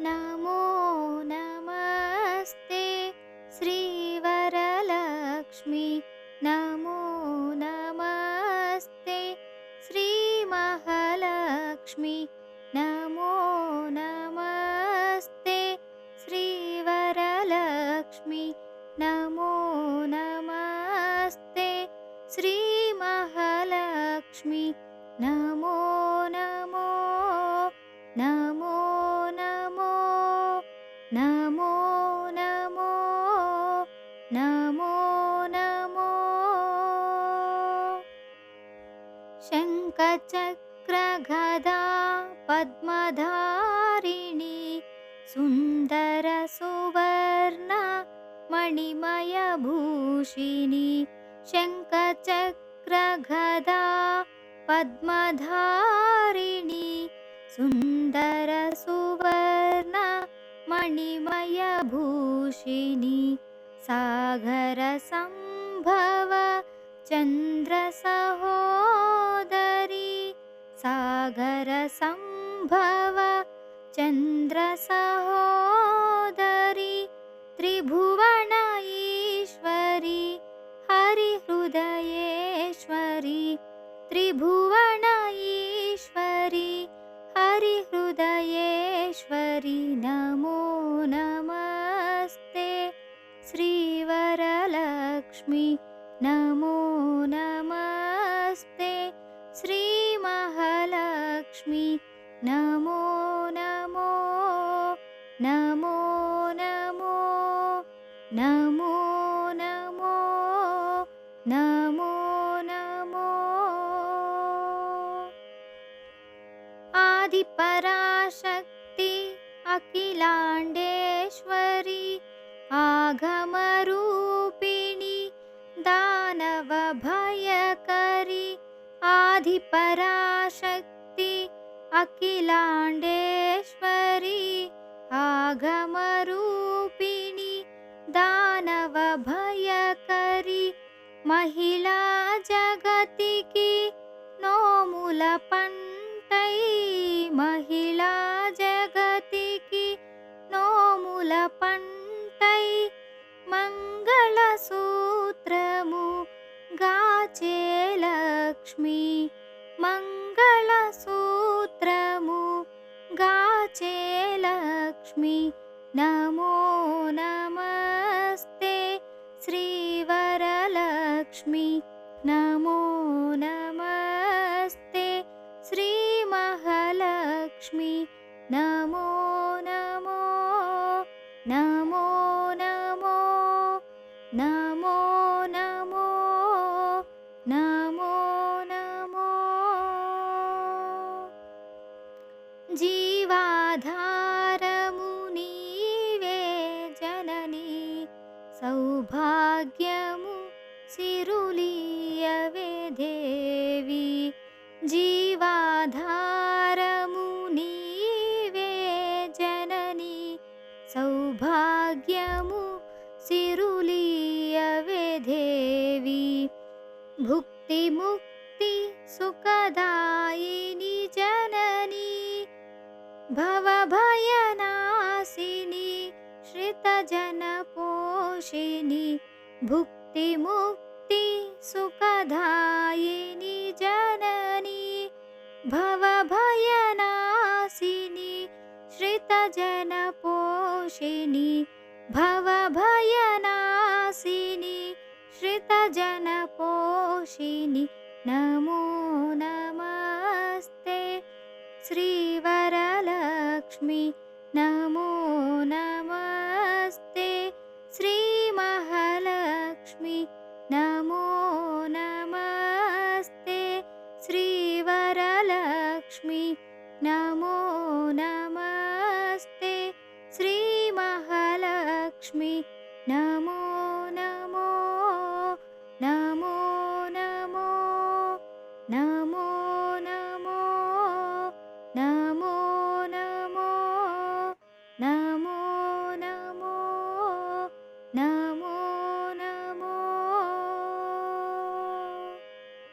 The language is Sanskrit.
नमो नमस्ते श्रीवरलक्ष्मी नमो नमस्ते श्रीमहालक्ष्मी नमो नमस्ते श्रीवरलक्ष्मी नमो नमस्ते श्रीमहालक्ष्मी नमो नमो नमो नमो नमो नमो नमो नमो शङ्खचक्रगदा पद्मधारिणी सुन्दरसुवर्ण मणिमयभूषिणी शङ्खचक्रगदा पद्मधारिणी सुन्दरसुवर्ण मणिमयभूषिणी सागरसम्भव चन्द्रसहोदरी सागरसम्भव चन्द्रसहोदरी त्रिभुवन ईश्वरी हरिहृदयेश्वरी त्रिभुवन ईश्वरी हरिहृदयेश्वरी नमो नमस्ते श्रीवरलक्ष्मी नमो नमस्ते श्रीमहालक्ष्मी नमो नमो नमो नमो नमो नमो नमो नमो आदिपराशक्ति अखिलाण्डेश्वरी आगमरूपिणी दानवभयकरी आदिपराशक्ति अखिलाण्डेश्वरी आगमरूपिणी दानवभयकरी महिला जगतिकी नोमुल पंटै महिला जगतिकी नोमुल पंटै मंगलसूत्रमु गाचे लक्ष्मी मंगलसूत्रमु गाचे लक्ष्मी नमो नमस्ते श्रीवरलक्ष्मी नमो नमस्ते श्रीमहालक्ष्मी नमो नमो नमो नमो नमो नमो नमो नमो जीवाधारमु नीवे जननी सौभाग्यमु सिरुलियवे देवी जीवाधारमु नीवे जननी सौभाग्यमु सिरुलियवे देवी भुक्ति मुक्ति सुखदायिनी जननी भवभयनाशिनी श्रितजनपोषिणी भुक्ति मुक्ति सुखदायिनी जननी भवभयनाशिनी श्रितजनपोषिणी भवभयनाशिनी श्रितजनपोषिणी नमो नमस्ते श्रीवरलक्ष्मी नमो नमस्ते श्रीमहालक्ष्मी नमो नमस्ते श्रीवरलक्ष्मी नमो नमस्ते श्रीमहालक्ष्मी